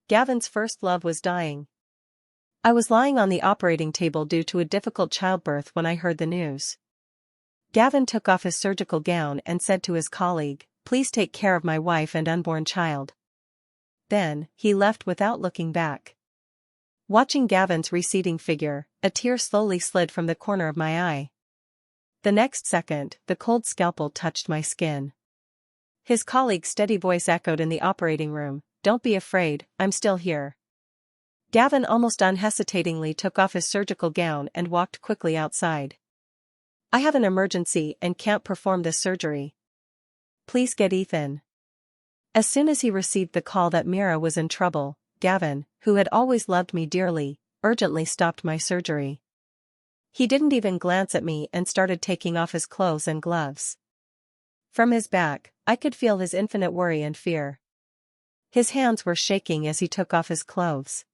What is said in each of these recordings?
Gavin's first love was dying. I was lying on the operating table due to a difficult childbirth when I heard the news. Gavin took off his surgical gown and said to his colleague, "Please take care of my wife and unborn child." Then, he left without looking back. Watching Gavin's receding figure, a tear slowly slid from the corner of my eye. The next second, the cold scalpel touched my skin. His colleague's steady voice echoed in the operating room, "Don't be afraid, I'm still here." Gavin almost unhesitatingly took off his surgical gown and walked quickly outside. "I have an emergency and can't perform this surgery. Please get Ethan." As soon as he received the call that Mira was in trouble, Gavin, who had always loved me dearly, urgently stopped my surgery. He didn't even glance at me and started taking off his clothes and gloves. From his back, I could feel his infinite worry and fear. His hands were shaking as he took off his clothes.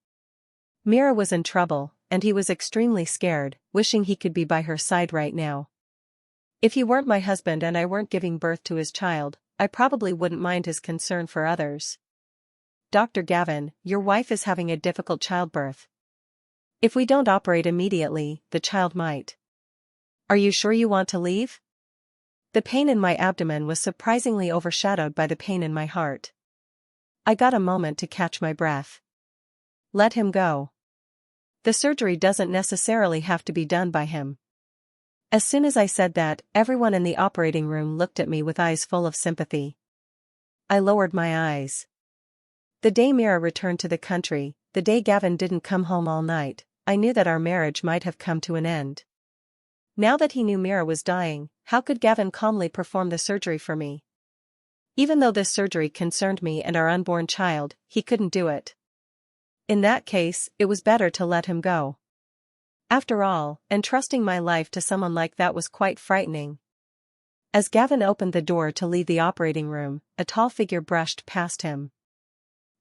Mira was in trouble, and he was extremely scared, wishing he could be by her side right now. If he weren't my husband and I weren't giving birth to his child, I probably wouldn't mind his concern for others. "Dr. Gavin, your wife is having a difficult childbirth. If we don't operate immediately, the child might. Are you sure you want to leave?" The pain in my abdomen was surprisingly overshadowed by the pain in my heart. I got a moment to catch my breath. "Let him go. The surgery doesn't necessarily have to be done by him." As soon as I said that, everyone in the operating room looked at me with eyes full of sympathy. I lowered my eyes. The day Mira returned to the country, the day Gavin didn't come home all night, I knew that our marriage might have come to an end. Now that he knew Mira was dying, how could Gavin calmly perform the surgery for me? Even though this surgery concerned me and our unborn child, he couldn't do it. In that case, it was better to let him go. After all, entrusting my life to someone like that was quite frightening. As Gavin opened the door to leave the operating room, a tall figure brushed past him.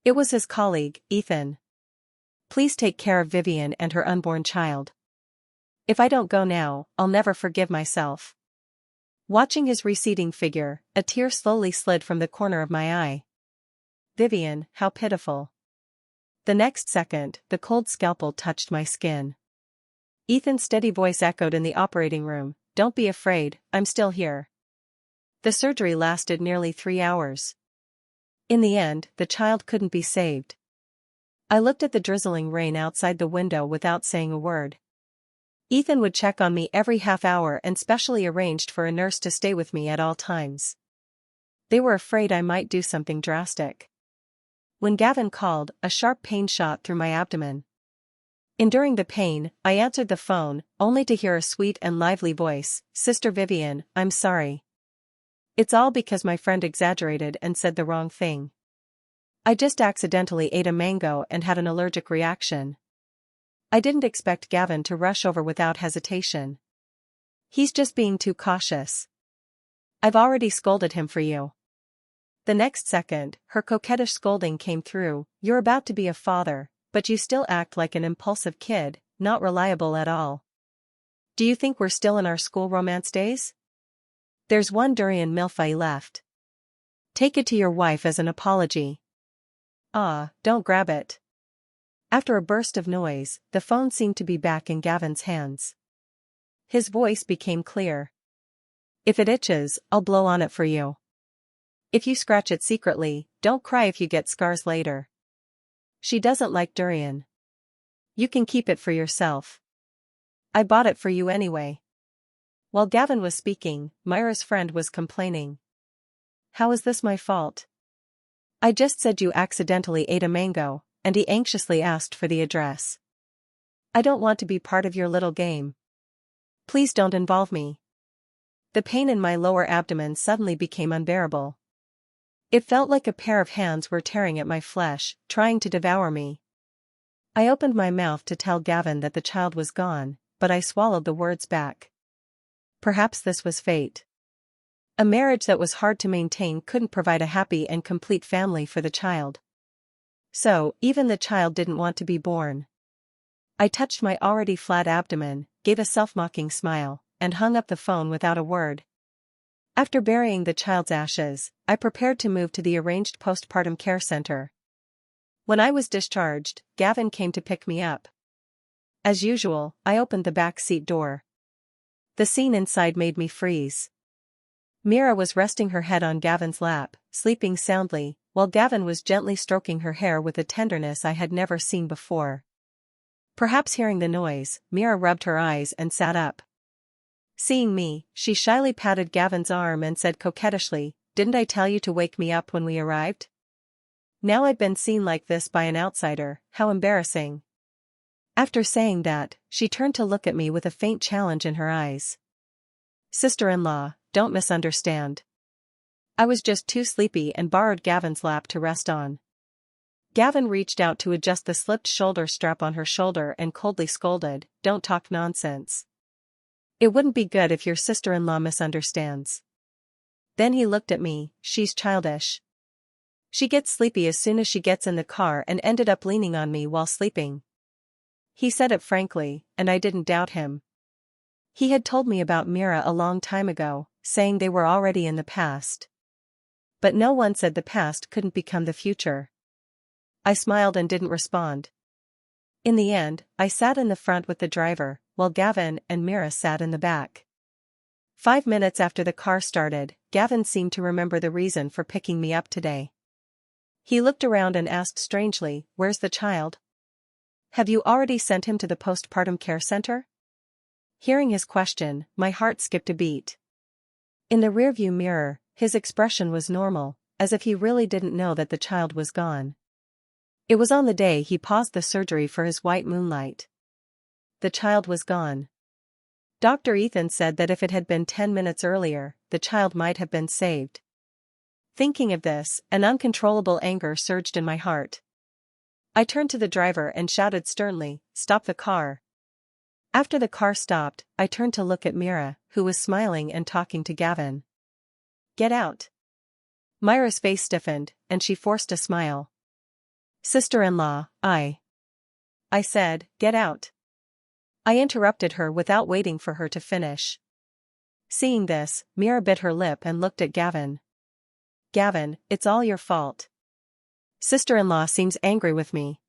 It was his colleague, Ethan. "Please take care of Vivian and her unborn child. If I don't go now, I'll never forgive myself." Watching his receding figure, a tear slowly slid from the corner of my eye. Vivian, how pitiful. The next second, the cold scalpel touched my skin. Ethan's steady voice echoed in the operating room, "Don't be afraid, I'm still here." The surgery lasted nearly 3 hours. In the end, the child couldn't be saved. I looked at the drizzling rain outside the window without saying a word. Ethan would check on me every half hour and specially arranged for a nurse to stay with me at all times. They were afraid I might do something drastic. When Gavin called, a sharp pain shot through my abdomen. Enduring the pain, I answered the phone, only to hear a sweet and lively voice, "Sister Vivian, I'm sorry. It's all because my friend exaggerated and said the wrong thing. I just accidentally ate a mango and had an allergic reaction." I didn't expect Gavin to rush over without hesitation. "He's just being too cautious. I've already scolded him for you." The next second, her coquettish scolding came through, "You're about to be a father, but you still act like an impulsive kid, not reliable at all. Do you think we're still in our school romance days? There's one durian milfy left. Take it to your wife as an apology. Ah, don't grab it." After a burst of noise, the phone seemed to be back in Gavin's hands. His voice became clear. "If it itches, I'll blow on it for you. If you scratch it secretly, don't cry if you get scars later. She doesn't like durian. You can keep it for yourself. I bought it for you anyway." While Gavin was speaking, Mira's friend was complaining. "How is this my fault? I just said you accidentally ate a mango," and he anxiously asked for the address. "I don't want to be part of your little game. Please don't involve me." The pain in my lower abdomen suddenly became unbearable. It felt like a pair of hands were tearing at my flesh, trying to devour me. I opened my mouth to tell Gavin that the child was gone, but I swallowed the words back. Perhaps this was fate. A marriage that was hard to maintain couldn't provide a happy and complete family for the child. So, even the child didn't want to be born. I touched my already flat abdomen, gave a self-mocking smile, and hung up the phone without a word. After burying the child's ashes, I prepared to move to the arranged postpartum care center. When I was discharged, Gavin came to pick me up. As usual, I opened the back seat door. The scene inside made me freeze. Mira was resting her head on Gavin's lap, sleeping soundly, while Gavin was gently stroking her hair with a tenderness I had never seen before. Perhaps hearing the noise, Mira rubbed her eyes and sat up. Seeing me, she shyly patted Gavin's arm and said coquettishly, "Didn't I tell you to wake me up when we arrived?" Now I'd been seen like this by an outsider, how embarrassing. After saying that, she turned to look at me with a faint challenge in her eyes. "Sister-in-law, don't misunderstand. I was just too sleepy and borrowed Gavin's lap to rest on." Gavin reached out to adjust the slipped shoulder strap on her shoulder and coldly scolded, "Don't talk nonsense. It wouldn't be good if your sister-in-law misunderstands." Then he looked at me, "She's childish. She gets sleepy as soon as she gets in the car and ended up leaning on me while sleeping." He said it frankly, and I didn't doubt him. He had told me about Mira a long time ago, saying they were already in the past. But no one said the past couldn't become the future. I smiled and didn't respond. In the end, I sat in the front with the driver, while Gavin and Mira sat in the back. 5 minutes after the car started, Gavin seemed to remember the reason for picking me up today. He looked around and asked strangely, "Where's the child? Have you already sent him to the postpartum care center?" Hearing his question, my heart skipped a beat. In the rearview mirror, his expression was normal, as if he really didn't know that the child was gone. It was on the day he paused the surgery for his white moonlight. The child was gone. Dr. Ethan said that if it had been 10 minutes earlier, the child might have been saved. Thinking of this, an uncontrollable anger surged in my heart. I turned to the driver and shouted sternly, "Stop the car." After the car stopped, I turned to look at Mira, who was smiling and talking to Gavin. "Get out." Mira's face stiffened, and she forced a smile. "Sister-in-law, I said, get out." I interrupted her without waiting for her to finish. Seeing this, Mira bit her lip and looked at Gavin. "Gavin, it's all your fault. Sister-in-law seems angry with me."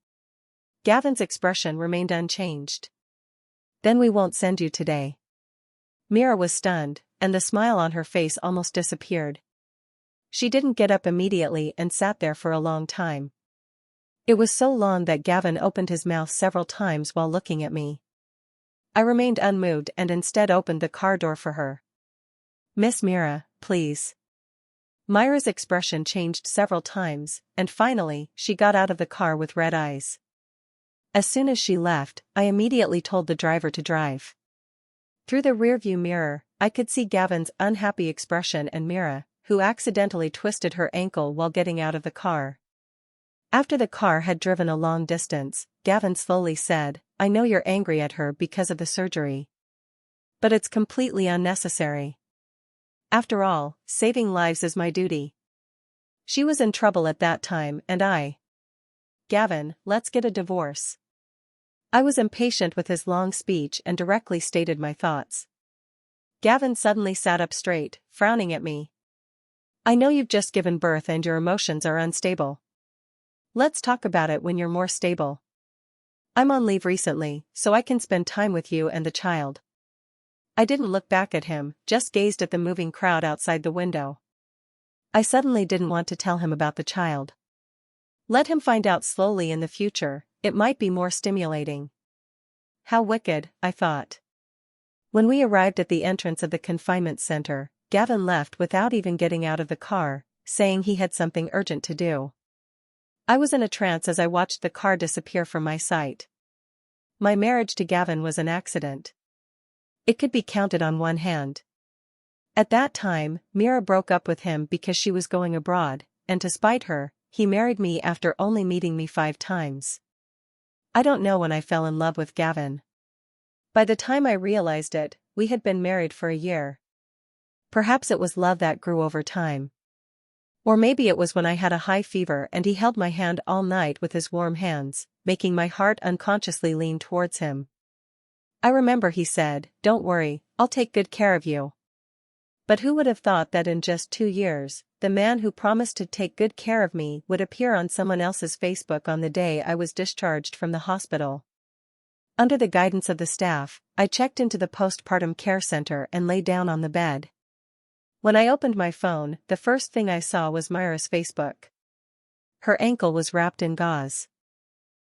Gavin's expression remained unchanged. "Then we won't send you today." Mira was stunned, and the smile on her face almost disappeared. She didn't get up immediately and sat there for a long time. It was so long that Gavin opened his mouth several times while looking at me. I remained unmoved and instead opened the car door for her. "Miss Mira, please." Mira's expression changed several times, and finally, she got out of the car with red eyes. As soon as she left, I immediately told the driver to drive. Through the rearview mirror, I could see Gavin's unhappy expression and Mira, who accidentally twisted her ankle while getting out of the car. After the car had driven a long distance, Gavin slowly said, "I know you're angry at her because of the surgery. But it's completely unnecessary. After all, saving lives is my duty. She was in trouble at that time and Gavin, let's get a divorce." I was impatient with his long speech and directly stated my thoughts. Gavin suddenly sat up straight, frowning at me. "I know you've just given birth and your emotions are unstable. Let's talk about it when you're more stable. I'm on leave recently, so I can spend time with you and the child." I didn't look back at him, just gazed at the moving crowd outside the window. I suddenly didn't want to tell him about the child. Let him find out slowly in the future, it might be more stimulating. How wicked, I thought. When we arrived at the entrance of the confinement center, Gavin left without even getting out of the car, saying he had something urgent to do. I was in a trance as I watched the car disappear from my sight. My marriage to Gavin was an accident. It could be counted on one hand. At that time, Mira broke up with him because she was going abroad, and to spite her, he married me after only meeting me 5 times. I don't know when I fell in love with Gavin. By the time I realized it, we had been married for a year. Perhaps it was love that grew over time. Or maybe it was when I had a high fever and he held my hand all night with his warm hands, making my heart unconsciously lean towards him. I remember he said, "Don't worry, I'll take good care of you." But who would have thought that in just 2 years, the man who promised to take good care of me would appear on someone else's Facebook on the day I was discharged from the hospital. Under the guidance of the staff, I checked into the postpartum care center and lay down on the bed. When I opened my phone, the first thing I saw was Mira's Facebook. Her ankle was wrapped in gauze.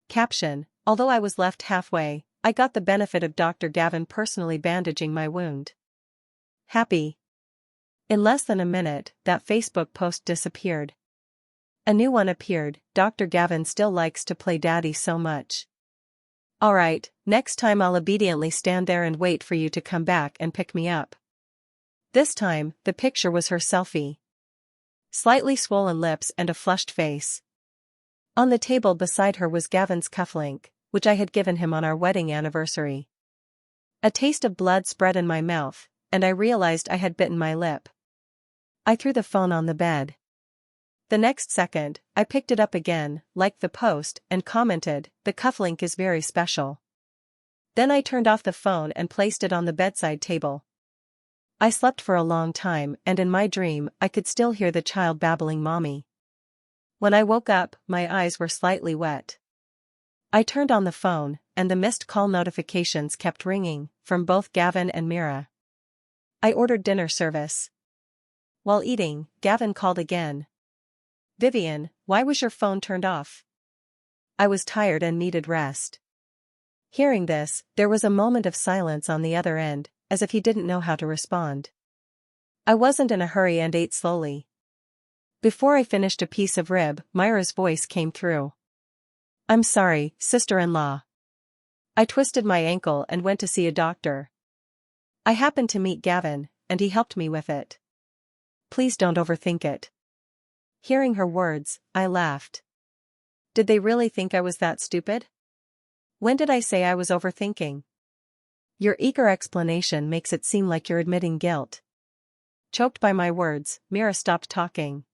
Caption: although I was left halfway, I got the benefit of Dr. Gavin personally bandaging my wound. Happy. In less than a minute, that Facebook post disappeared. A new one appeared: Dr. Gavin still likes to play daddy so much. Alright, next time I'll obediently stand there and wait for you to come back and pick me up. This time, the picture was her selfie. Slightly swollen lips and a flushed face. On the table beside her was Gavin's cufflink, which I had given him on our wedding anniversary. A taste of blood spread in my mouth, and I realized I had bitten my lip. I threw the phone on the bed. The next second, I picked it up again, liked the post, and commented, "The cufflink is very special." Then I turned off the phone and placed it on the bedside table. I slept for a long time, and in my dream, I could still hear the child babbling "mommy." When I woke up, my eyes were slightly wet. I turned on the phone, and the missed call notifications kept ringing, from both Gavin and Mira. I ordered dinner service. While eating, Gavin called again. "Vivian, why was your phone turned off?" I was tired and needed rest. Hearing this, there was a moment of silence on the other end, as if he didn't know how to respond. I wasn't in a hurry and ate slowly. Before I finished a piece of rib, Mira's voice came through. "I'm sorry, sister-in-law. I twisted my ankle and went to see a doctor. I happened to meet Gavin, and he helped me with it. Please don't overthink it." Hearing her words, I laughed. Did they really think I was that stupid? When did I say I was overthinking? Your eager explanation makes it seem like you're admitting guilt. Choked by my words, Mira stopped talking.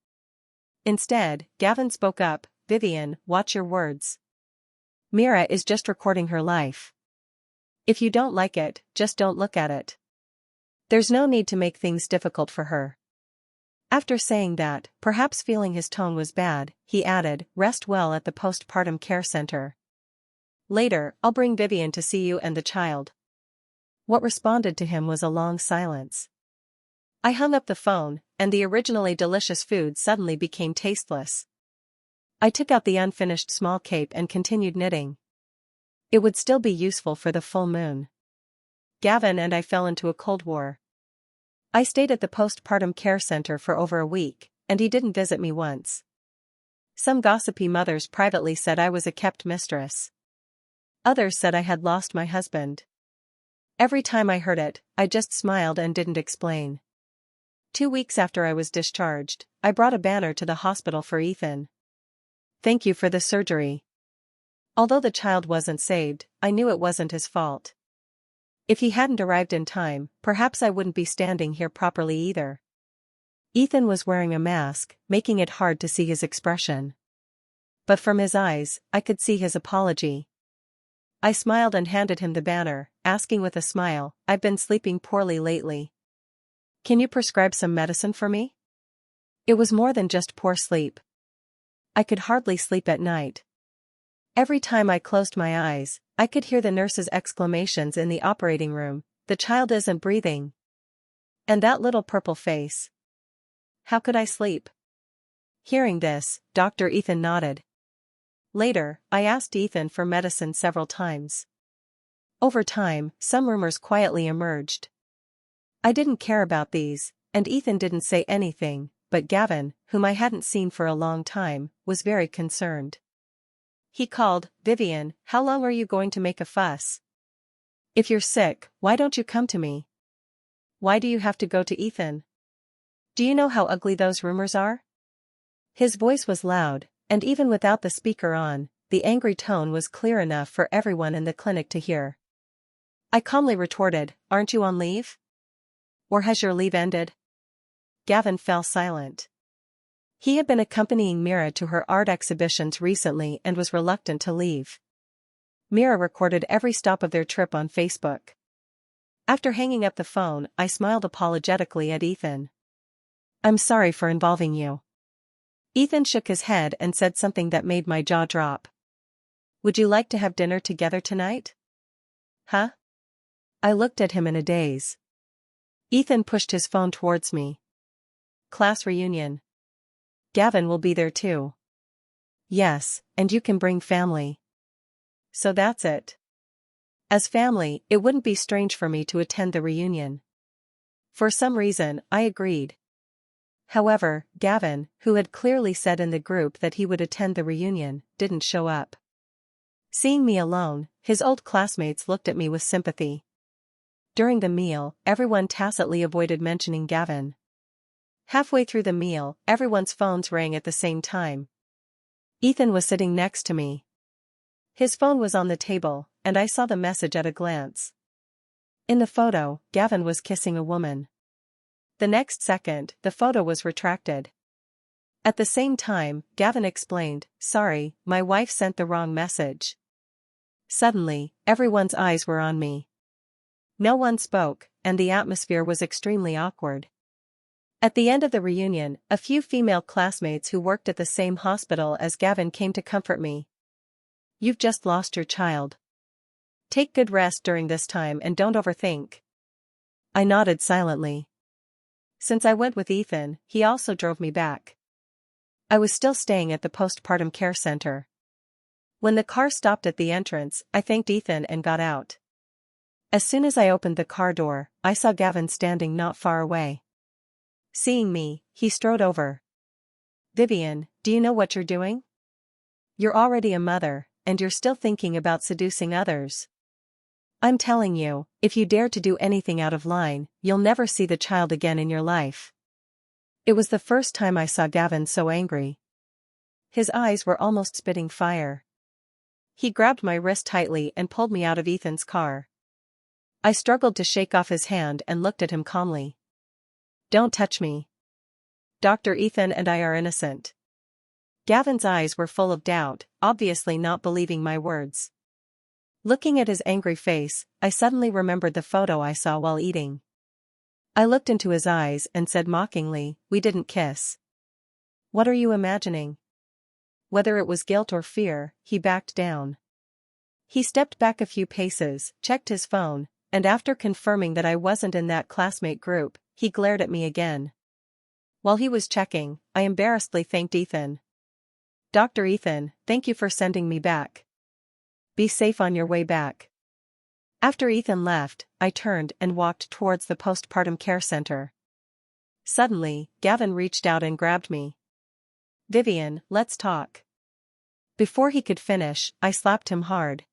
Instead, Gavin spoke up, "Vivian, watch your words. Mira is just recording her life. If you don't like it, just don't look at it. There's no need to make things difficult for her." After saying that, perhaps feeling his tone was bad, he added, "Rest well at the postpartum care center. Later, I'll bring Vivian to see you and the child." What responded to him was a long silence. I hung up the phone, and the originally delicious food suddenly became tasteless. I took out the unfinished small cape and continued knitting. It would still be useful for the full moon. Gavin and I fell into a cold war. I stayed at the postpartum care center for over a week, and he didn't visit me once. Some gossipy mothers privately said I was a kept mistress. Others said I had lost my husband. Every time I heard it, I just smiled and didn't explain. 2 weeks after I was discharged, I brought a banner to the hospital for Ethan. "Thank you for the surgery." Although the child wasn't saved, I knew it wasn't his fault. If he hadn't arrived in time, perhaps I wouldn't be standing here properly either. Ethan was wearing a mask, making it hard to see his expression. But from his eyes, I could see his apology. I smiled and handed him the banner, asking with a smile, "I've been sleeping poorly lately. Can you prescribe some medicine for me?" It was more than just poor sleep. I could hardly sleep at night. Every time I closed my eyes, I could hear the nurse's exclamations in the operating room, "The child isn't breathing. And that little purple face. How could I sleep?" Hearing this, Dr. Ethan nodded. Later, I asked Ethan for medicine several times. Over time, some rumors quietly emerged. I didn't care about these, and Ethan didn't say anything, but Gavin, whom I hadn't seen for a long time, was very concerned. He called, "Vivian, how long are you going to make a fuss? If you're sick, why don't you come to me? Why do you have to go to Ethan? Do you know how ugly those rumors are?" His voice was loud, and even without the speaker on, the angry tone was clear enough for everyone in the clinic to hear. I calmly retorted, "Aren't you on leave? Or has your leave ended?" Gavin fell silent. He had been accompanying Mira to her art exhibitions recently and was reluctant to leave. Mira recorded every stop of their trip on Facebook. After hanging up the phone, I smiled apologetically at Ethan. I'm sorry for involving you. Ethan shook his head and said something that made my jaw drop. Would you like to have dinner together tonight? Huh? I looked at him in a daze. Ethan pushed his phone towards me. Class reunion. Gavin will be there too. Yes, and you can bring family. So that's it. As family, it wouldn't be strange for me to attend the reunion. For some reason, I agreed. However, Gavin, who had clearly said in the group that he would attend the reunion, didn't show up. Seeing me alone, his old classmates looked at me with sympathy. During the meal, everyone tacitly avoided mentioning Gavin. Halfway through the meal, everyone's phones rang at the same time. Ethan was sitting next to me. His phone was on the table, and I saw the message at a glance. In the photo, Gavin was kissing a woman. The next second, the photo was retracted. At the same time, Gavin explained, "Sorry, my wife sent the wrong message." Suddenly, everyone's eyes were on me. No one spoke, and the atmosphere was extremely awkward. At the end of the reunion, a few female classmates who worked at the same hospital as Gavin came to comfort me. You've just lost your child. Take good rest during this time and don't overthink. I nodded silently. Since I went with Ethan, he also drove me back. I was still staying at the postpartum care center. When the car stopped at the entrance, I thanked Ethan and got out. As soon as I opened the car door, I saw Gavin standing not far away. Seeing me, he strode over. Vivian, do you know what you're doing? You're already a mother, and you're still thinking about seducing others. I'm telling you, if you dare to do anything out of line, you'll never see the child again in your life. It was the first time I saw Gavin so angry. His eyes were almost spitting fire. He grabbed my wrist tightly and pulled me out of Ethan's car. I struggled to shake off his hand and looked at him calmly. Don't touch me. Dr. Ethan and I are innocent. Gavin's eyes were full of doubt, obviously not believing my words. Looking at his angry face, I suddenly remembered the photo I saw while eating. I looked into his eyes and said mockingly, "We didn't kiss." What are you imagining? Whether it was guilt or fear, he backed down. He stepped back a few paces, checked his phone, and after confirming that I wasn't in that classmate group, he glared at me again. While he was checking, I embarrassedly thanked Ethan. Dr. Ethan, thank you for sending me back. Be safe on your way back. After Ethan left, I turned and walked towards the postpartum care center. Suddenly, Gavin reached out and grabbed me. Vivian, let's talk. Before he could finish, I slapped him hard.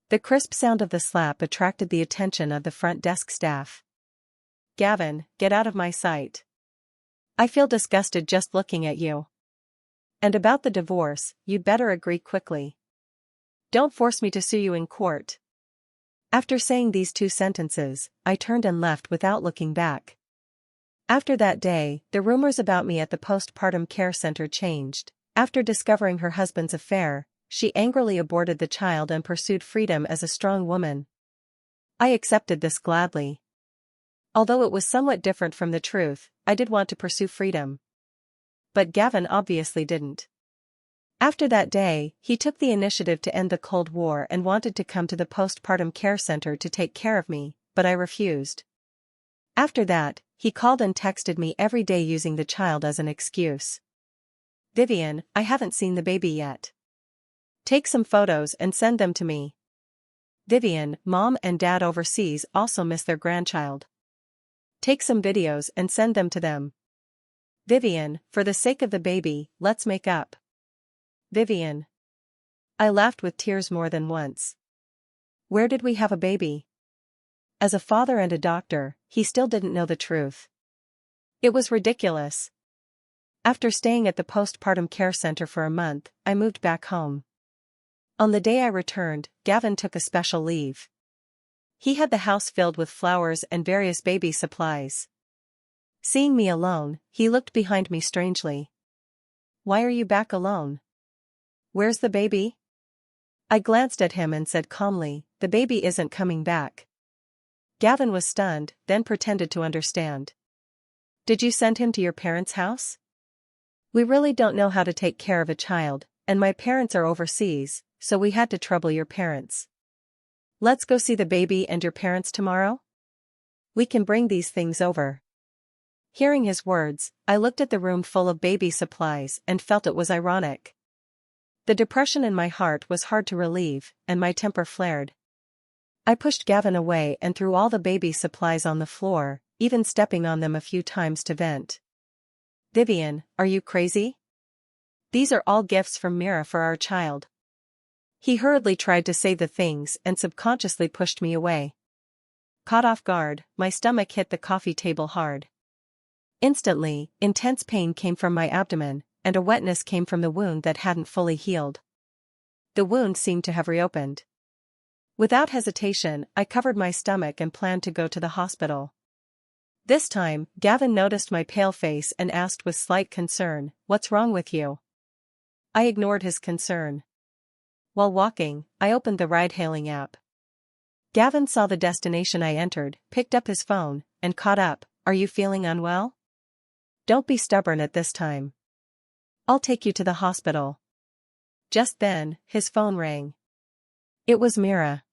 The crisp sound of the slap attracted the attention of the front desk staff. Gavin, get out of my sight. I feel disgusted just looking at you. And about the divorce, you'd better agree quickly. Don't force me to sue you in court. After saying these two sentences, I turned and left without looking back. After that day, the rumors about me at the postpartum care center changed. After discovering her husband's affair, she angrily aborted the child and pursued freedom as a strong woman. I accepted this gladly. Although it was somewhat different from the truth, I did want to pursue freedom. But Gavin obviously didn't. After that day, he took the initiative to end the Cold War and wanted to come to the postpartum care center to take care of me, but I refused. After that, he called and texted me every day using the child as an excuse. Vivian, I haven't seen the baby yet. Take some photos and send them to me. Vivian, Mom and Dad overseas also miss their grandchild. Take some videos and send them to them. Vivian, for the sake of the baby, let's make up. Vivian. I laughed with tears more than once. Where did we have a baby? As a father and a doctor, he still didn't know the truth. It was ridiculous. After staying at the postpartum care center for a month, I moved back home. On the day I returned, Gavin took a special leave. He had the house filled with flowers and various baby supplies. Seeing me alone, he looked behind me strangely. Why are you back alone? Where's the baby? I glanced at him and said calmly, the baby isn't coming back. Gavin was stunned, then pretended to understand. Did you send him to your parents' house? We really don't know how to take care of a child, and my parents are overseas, so we had to trouble your parents. Let's go see the baby and your parents tomorrow? We can bring these things over. Hearing his words, I looked at the room full of baby supplies and felt it was ironic. The depression in my heart was hard to relieve, and my temper flared. I pushed Gavin away and threw all the baby supplies on the floor, even stepping on them a few times to vent. Vivian, are you crazy? These are all gifts from Mira for our child. He hurriedly tried to say the things and subconsciously pushed me away. Caught off guard, my stomach hit the coffee table hard. Instantly, intense pain came from my abdomen, and a wetness came from the wound that hadn't fully healed. The wound seemed to have reopened. Without hesitation, I covered my stomach and planned to go to the hospital. This time, Gavin noticed my pale face and asked with slight concern, "What's wrong with you?" I ignored his concern. While walking, I opened the ride-hailing app. Gavin saw the destination I entered, picked up his phone, and caught up. "Are you feeling unwell? Don't be stubborn at this time. I'll take you to the hospital." Just then, his phone rang. It was Mira.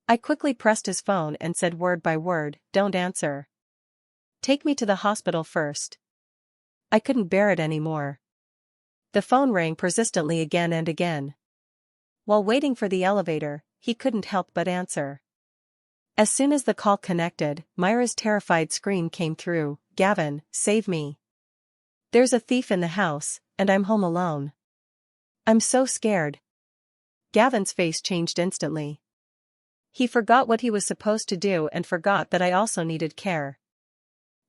I quickly pressed his phone and said word by word, "Don't answer. Take me to the hospital first." I couldn't bear it anymore. The phone rang persistently again and again. While waiting for the elevator, he couldn't help but answer. As soon as the call connected, Mira's terrified scream came through, "Gavin, save me. There's a thief in the house, and I'm home alone. I'm so scared." Gavin's face changed instantly. He forgot what he was supposed to do and forgot that I also needed care.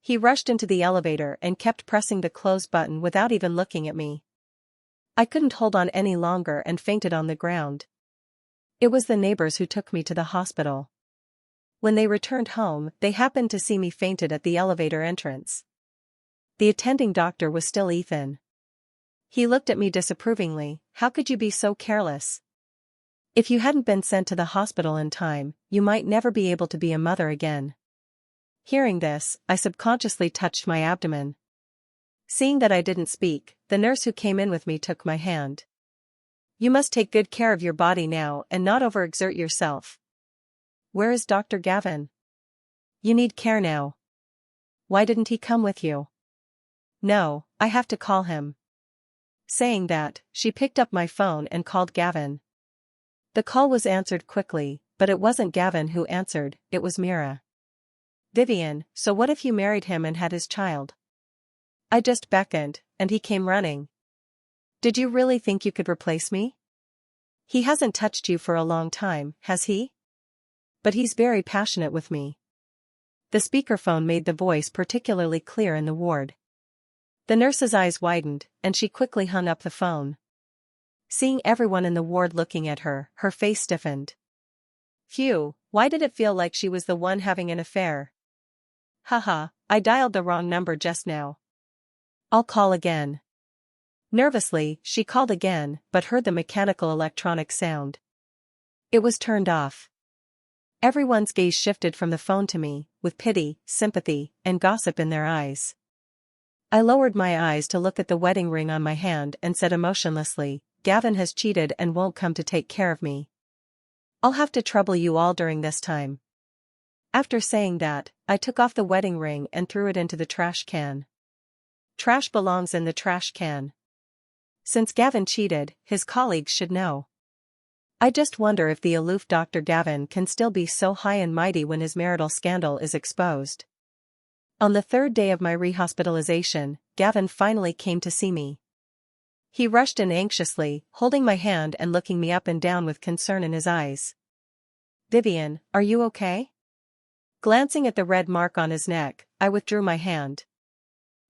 He rushed into the elevator and kept pressing the close button without even looking at me. I couldn't hold on any longer and fainted on the ground. It was the neighbors who took me to the hospital. When they returned home, they happened to see me fainted at the elevator entrance. The attending doctor was still Ethan. He looked at me disapprovingly. "How could you be so careless? If you hadn't been sent to the hospital in time, you might never be able to be a mother again." Hearing this, I subconsciously touched my abdomen. Seeing that I didn't speak, the nurse who came in with me took my hand. "You must take good care of your body now and not overexert yourself. Where is Dr. Gavin? You need care now. Why didn't he come with you?" "No, I have to call him." Saying that, she picked up my phone and called Gavin. The call was answered quickly, but it wasn't Gavin who answered, it was Mira. "Vivian, so what if you married him and had his child?" I just beckoned, and he came running. "Did you really think you could replace me? He hasn't touched you for a long time, has he? But he's very passionate with me." The speakerphone made the voice particularly clear in the ward. The nurse's eyes widened, and she quickly hung up the phone. Seeing everyone in the ward looking at her, her face stiffened. Phew, why did it feel like she was the one having an affair? Haha, I dialed the wrong number just now. I'll call again. Nervously, she called again, but heard the mechanical electronic sound. It was turned off. Everyone's gaze shifted from the phone to me, with pity, sympathy, and gossip in their eyes. I lowered my eyes to look at the wedding ring on my hand and said emotionlessly, "Gavin has cheated and won't come to take care of me. I'll have to trouble you all during this time." After saying that, I took off the wedding ring and threw it into the trash can. Trash belongs in the trash can. Since Gavin cheated, his colleagues should know. I just wonder if the aloof Dr. Gavin can still be so high and mighty when his marital scandal is exposed. On the third day of my rehospitalization, Gavin finally came to see me. He rushed in anxiously, holding my hand and looking me up and down with concern in his eyes. "Vivian, are you okay?" Glancing at the red mark on his neck, I withdrew my hand.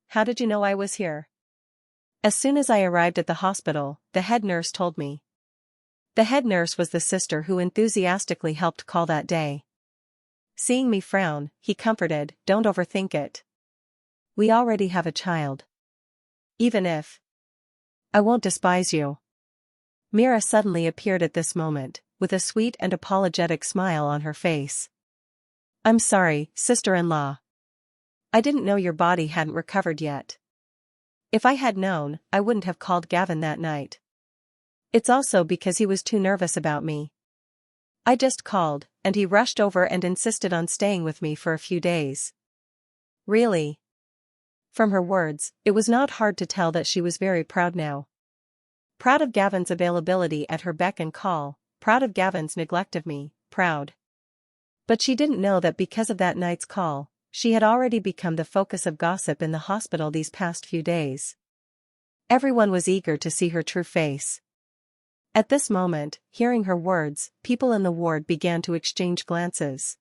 "How did you know I was here?" As soon as I arrived at the hospital, the head nurse told me. The head nurse was the sister who enthusiastically helped call that day. Seeing me frown, he comforted, "Don't overthink it. We already have a child. Even if I won't despise you." Mira suddenly appeared at this moment, with a sweet and apologetic smile on her face. I'm sorry, sister-in-law. I didn't know your body hadn't recovered yet. If I had known, I wouldn't have called Gavin that night. It's also because he was too nervous about me. I just called, and he rushed over and insisted on staying with me for a few days. Really? From her words, it was not hard to tell that she was very proud now. Proud of Gavin's availability at her beck and call, proud of Gavin's neglect of me, proud. But she didn't know that because of that night's call, she had already become the focus of gossip in the hospital these past few days. Everyone was eager to see her true face. At this moment, hearing her words, people in the ward began to exchange glances.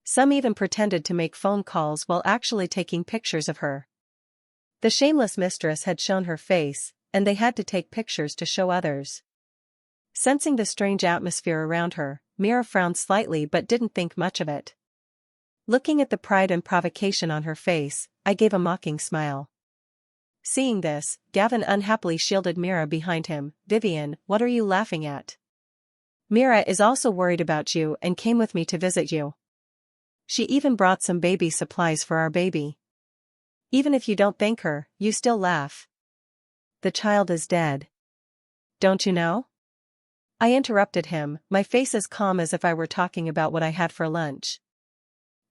Some even pretended to make phone calls while actually taking pictures of her. The shameless mistress had shown her face, and they had to take pictures to show others. Sensing the strange atmosphere around her, Mira frowned slightly but didn't think much of it. Looking at the pride and provocation on her face, I gave a mocking smile. Seeing this, Gavin unhappily shielded Mira behind him. Vivian, what are you laughing at? Mira is also worried about you and came with me to visit you. She even brought some baby supplies for our baby. Even if you don't thank her, you still laugh. The child is dead. Don't you know? I interrupted him, my face as calm as if I were talking about what I had for lunch.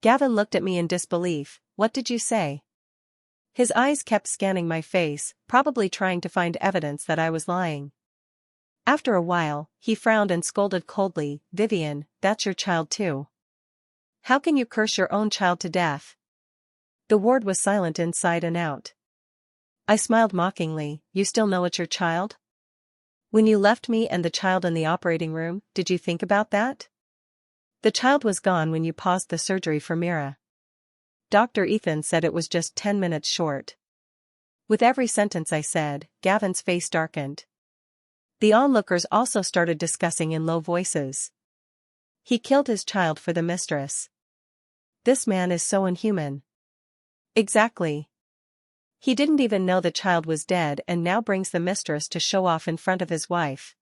Gavin looked at me in disbelief. What did you say? His eyes kept scanning my face, probably trying to find evidence that I was lying. After a while, he frowned and scolded coldly, Vivian, that's your child too. How can you curse your own child to death? The ward was silent inside and out. I smiled mockingly, you still know it's your child? When you left me and the child in the operating room, did you think about that? The child was gone when you paused the surgery for Mira. Dr. Ethan said it was just 10 minutes short. With every sentence I said, Gavin's face darkened. The onlookers also started discussing in low voices. He killed his child for the mistress. This man is so inhuman. Exactly. He didn't even know the child was dead and now brings the mistress to show off in front of his wife.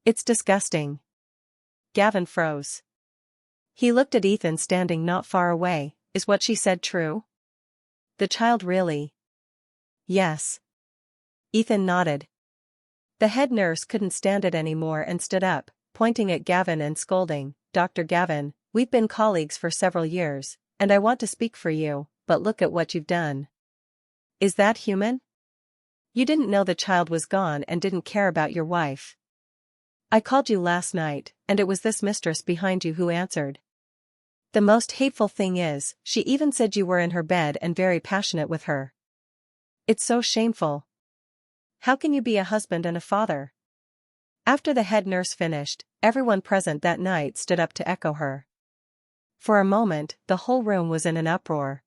It's disgusting. Gavin froze. He looked at Ethan standing not far away. Is what she said true? The child really? Yes. Ethan nodded. The head nurse couldn't stand it anymore and stood up, pointing at Gavin and scolding, Dr. Gavin, we've been colleagues for several years, and I want to speak for you, but look at what you've done. Is that human? You didn't know the child was gone and didn't care about your wife. I called you last night, and it was this mistress behind you who answered. The most hateful thing is, she even said you were in her bed and very passionate with her. It's so shameful. How can you be a husband and a father? After the head nurse finished, everyone present that night stood up to echo her. For a moment, the whole room was in an uproar.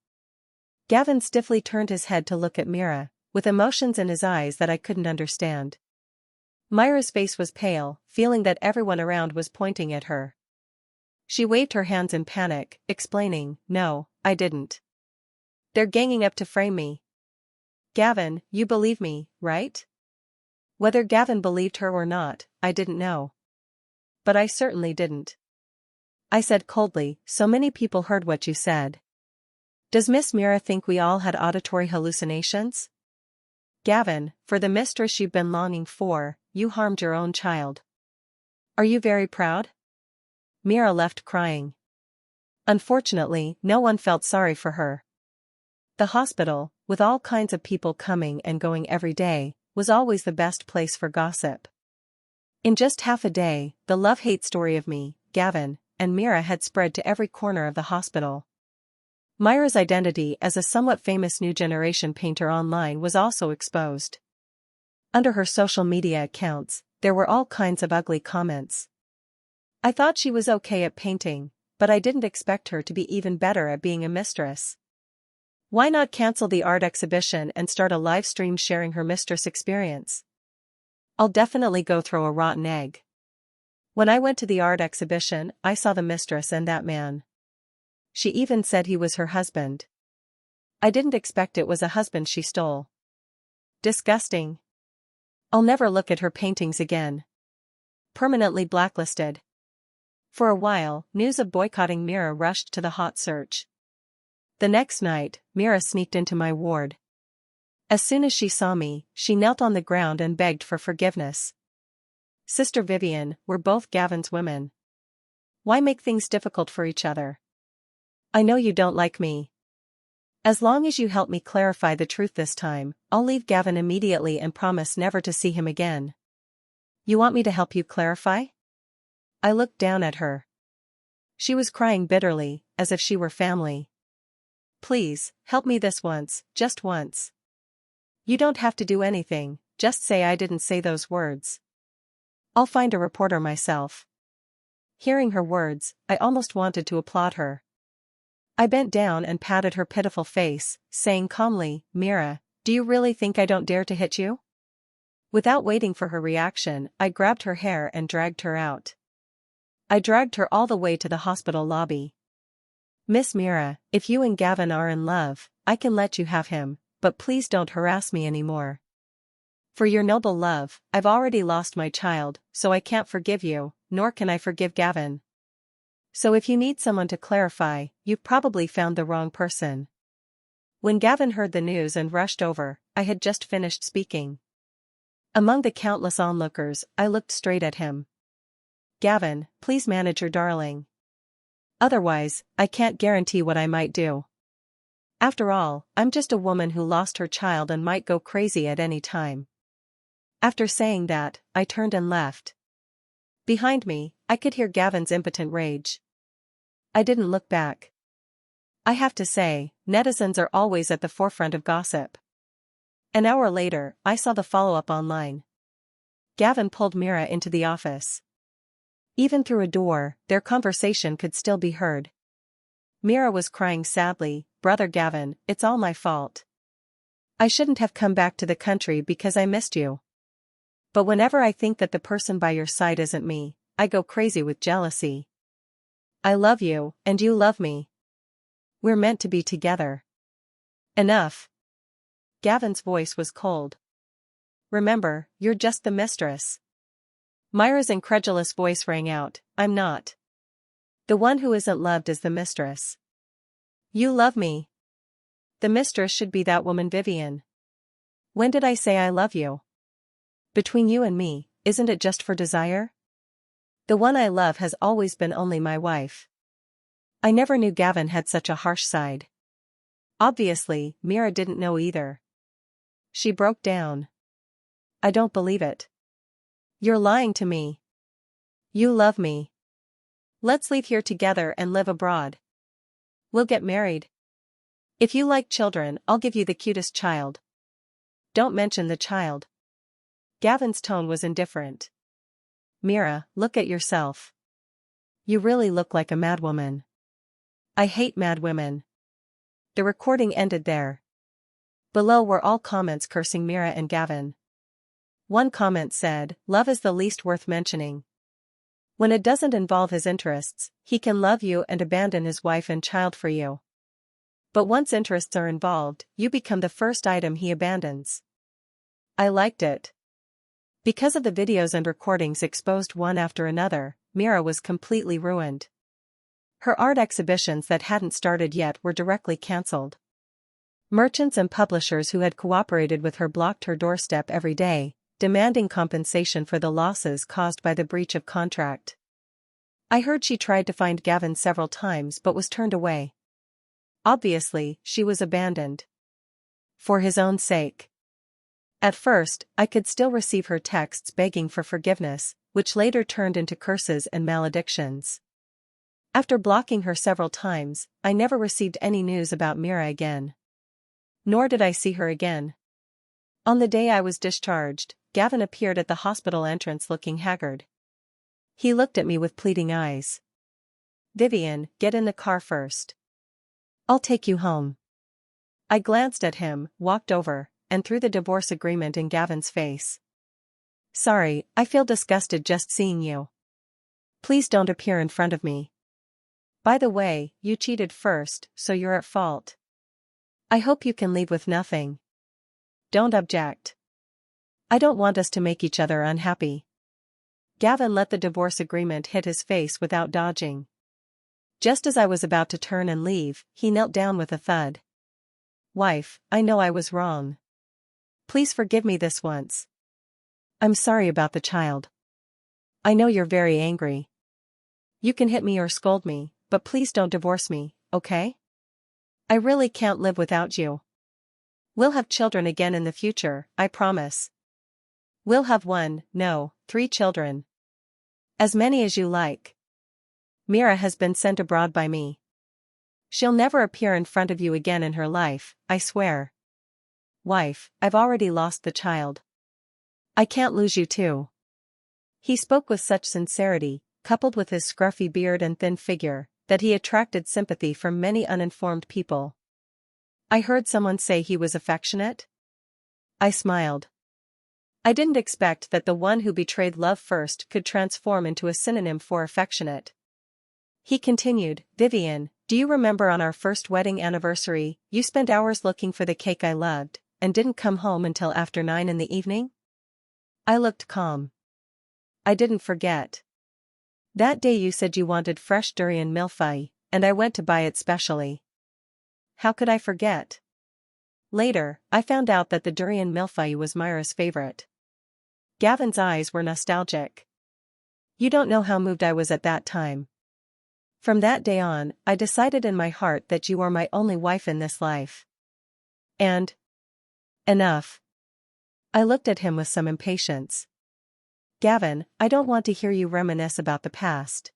Gavin stiffly turned his head to look at Mira, with emotions in his eyes that I couldn't understand. Mira's face was pale, feeling that everyone around was pointing at her. She waved her hands in panic, explaining, no, I didn't. They're ganging up to frame me. Gavin, you believe me, right? Whether Gavin believed her or not, I didn't know. But I certainly didn't. I said coldly, so many people heard what you said. Does Miss Mira think we all had auditory hallucinations? Gavin, for the mistress you've been longing for, you harmed your own child. Are you very proud? Mira left crying. Unfortunately, no one felt sorry for her. The hospital, with all kinds of people coming and going every day, was always the best place for gossip. In just half a day, the love-hate story of me, Gavin, and Mira had spread to every corner of the hospital. Mira's identity as a somewhat famous new generation painter online was also exposed. Under her social media accounts, there were all kinds of ugly comments. I thought she was okay at painting, but I didn't expect her to be even better at being a mistress. Why not cancel the art exhibition and start a live stream sharing her mistress experience? I'll definitely go throw a rotten egg. When I went to the art exhibition, I saw the mistress and that man. She even said he was her husband. I didn't expect it was a husband she stole. Disgusting. I'll never look at her paintings again. Permanently blacklisted. For a while, news of boycotting Mira rushed to the hot search. The next night, Mira sneaked into my ward. As soon as she saw me, she knelt on the ground and begged for forgiveness. Sister Vivian, we're both Gavin's women. Why make things difficult for each other? I know you don't like me. As long as you help me clarify the truth this time, I'll leave Gavin immediately and promise never to see him again. You want me to help you clarify? I looked down at her. She was crying bitterly, as if she were family. Please, help me this once, just once. You don't have to do anything, just say I didn't say those words. I'll find a reporter myself. Hearing her words, I almost wanted to applaud her. I bent down and patted her pitiful face, saying calmly, Mira, do you really think I don't dare to hit you? Without waiting for her reaction, I grabbed her hair and dragged her out. I dragged her all the way to the hospital lobby. Miss Mira, if you and Gavin are in love, I can let you have him, but please don't harass me anymore. For your noble love, I've already lost my child, so I can't forgive you, nor can I forgive Gavin. So if you need someone to clarify, you've probably found the wrong person. When Gavin heard the news and rushed over, I had just finished speaking. Among the countless onlookers, I looked straight at him. Gavin, please manage your darling. Otherwise, I can't guarantee what I might do. After all, I'm just a woman who lost her child and might go crazy at any time. After saying that, I turned and left. Behind me, I could hear Gavin's impotent rage. I didn't look back. I have to say, netizens are always at the forefront of gossip. An hour later, I saw the follow-up online. Gavin pulled Mira into the office. Even through a door, their conversation could still be heard. Mira was crying sadly, Brother Gavin, it's all my fault. I shouldn't have come back to the country because I missed you. But whenever I think that the person by your side isn't me, I go crazy with jealousy. I love you, and you love me. We're meant to be together. Enough. Gavin's voice was cold. Remember, you're just the mistress. Mira's incredulous voice rang out, I'm not. The one who isn't loved is the mistress. You love me. The mistress should be that woman Vivian. When did I say I love you? Between you and me, isn't it just for desire? The one I love has always been only my wife. I never knew Gavin had such a harsh side. Obviously, Mira didn't know either. She broke down. I don't believe it. You're lying to me. You love me. Let's leave here together and live abroad. We'll get married. If you like children, I'll give you the cutest child. Don't mention the child. Gavin's tone was indifferent. Mira, look at yourself. You really look like a madwoman. I hate mad women. The recording ended there. Below were all comments cursing Mira and Gavin. One comment said, love is the least worth mentioning. When it doesn't involve his interests, he can love you and abandon his wife and child for you. But once interests are involved, you become the first item he abandons. I liked it. Because of the videos and recordings exposed one after another, Mira was completely ruined. Her art exhibitions that hadn't started yet were directly cancelled. Merchants and publishers who had cooperated with her blocked her doorstep every day, demanding compensation for the losses caused by the breach of contract. I heard she tried to find Gavin several times but was turned away. Obviously, she was abandoned. For his own sake. At first, I could still receive her texts begging for forgiveness, which later turned into curses and maledictions. After blocking her several times, I never received any news about Mira again. Nor did I see her again. On the day I was discharged, Gavin appeared at the hospital entrance looking haggard. He looked at me with pleading eyes. Vivian, get in the car first. I'll take you home. I glanced at him, walked over, and threw the divorce agreement in Gavin's face. Sorry, I feel disgusted just seeing you. Please don't appear in front of me. By the way, you cheated first, so you're at fault. I hope you can leave with nothing. Don't object. I don't want us to make each other unhappy. Gavin let the divorce agreement hit his face without dodging. Just as I was about to turn and leave, he knelt down with a thud. "Wife, I know I was wrong. Please forgive me this once. I'm sorry about the child. I know you're very angry. You can hit me or scold me, but please don't divorce me, okay? I really can't live without you. We'll have children again in the future, I promise. We'll have 1, no, 3 children. As many as you like. Mira has been sent abroad by me. She'll never appear in front of you again in her life, I swear. Wife, I've already lost the child. I can't lose you too." He spoke with such sincerity, coupled with his scruffy beard and thin figure, that he attracted sympathy from many uninformed people. "I heard someone say he was affectionate?" I smiled. I didn't expect that the one who betrayed love first could transform into a synonym for affectionate. He continued, "Vivian, do you remember on our first wedding anniversary, you spent hours looking for the cake I loved, and didn't come home until after 9 in the evening?" I looked calm. "I didn't forget. That day you said you wanted fresh durian millefeuille, and I went to buy it specially. How could I forget?" Later, I found out that the durian millefeuille was Mira's favorite. Gavin's eyes were nostalgic. "You don't know how moved I was at that time. From that day on, I decided in my heart that you are my only wife in this life. And enough." I looked at him with some impatience. "Gavin, I don't want to hear you reminisce about the past.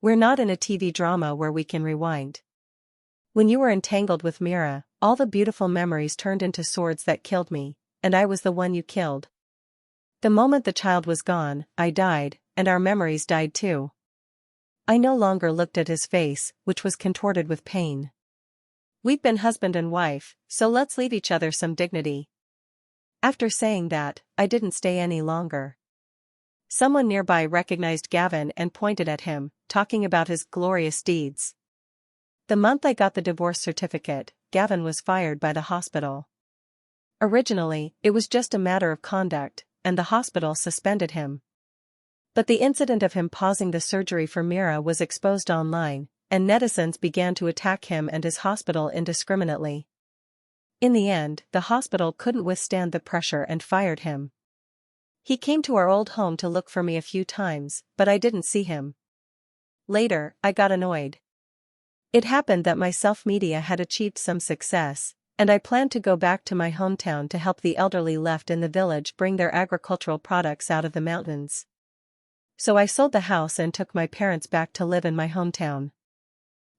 We're not in a TV drama where we can rewind. When you were entangled with Mira, all the beautiful memories turned into swords that killed me, and I was the one you killed. The moment the child was gone, I died, and our memories died too." I no longer looked at his face, which was contorted with pain. "We've been husband and wife, so let's leave each other some dignity." After saying that, I didn't stay any longer. Someone nearby recognized Gavin and pointed at him, talking about his glorious deeds. The month I got the divorce certificate, Gavin was fired by the hospital. Originally, it was just a matter of conduct, and the hospital suspended him. But the incident of him pausing the surgery for Mira was exposed online, and netizens began to attack him and his hospital indiscriminately. In the end, the hospital couldn't withstand the pressure and fired him. He came to our old home to look for me a few times, but I didn't see him. Later, I got annoyed. It happened that my self-media had achieved some success, and I planned to go back to my hometown to help the elderly left in the village bring their agricultural products out of the mountains. So I sold the house and took my parents back to live in my hometown.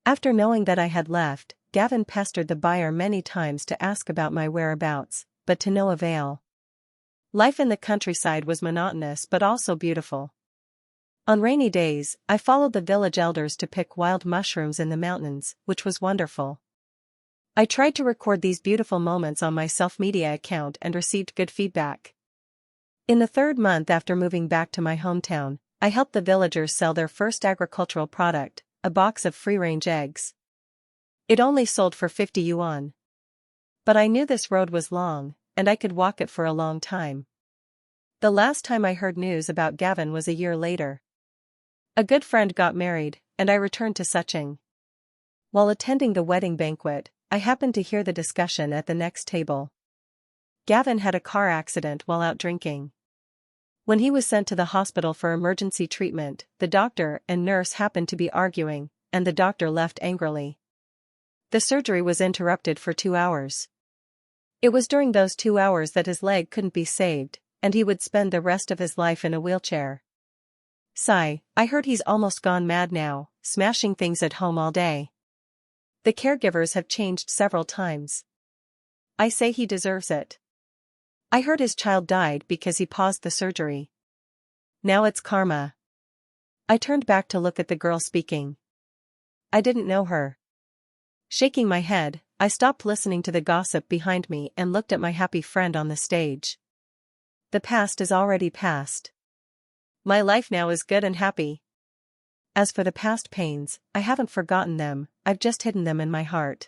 After knowing that I had left, Gavin pestered the buyer many times to ask about my whereabouts, but to no avail. Life in the countryside was monotonous but also beautiful. On rainy days, I followed the village elders to pick wild mushrooms in the mountains, which was wonderful. I tried to record these beautiful moments on my self-media account and received good feedback. In the 3rd month after moving back to my hometown, I helped the villagers sell their first agricultural product, a box of free-range eggs. It only sold for 50 yuan. But I knew this road was long, and I could walk it for a long time. The last time I heard news about Gavin was a year later. A good friend got married, and I returned to Suching. While attending the wedding banquet, I happened to hear the discussion at the next table. Gavin had a car accident while out drinking. When he was sent to the hospital for emergency treatment, the doctor and nurse happened to be arguing, and the doctor left angrily. The surgery was interrupted for 2 hours. It was during those 2 hours that his leg couldn't be saved, and he would spend the rest of his life in a wheelchair. Sigh, I heard he's almost gone mad now, smashing things at home all day. The caregivers have changed several times. I say he deserves it. I heard his child died because he paused the surgery. Now it's karma. I turned back to look at the girl speaking. I didn't know her. Shaking my head, I stopped listening to the gossip behind me and looked at my happy friend on the stage. The past is already past. My life now is good and happy. As for the past pains, I haven't forgotten them, I've just hidden them in my heart.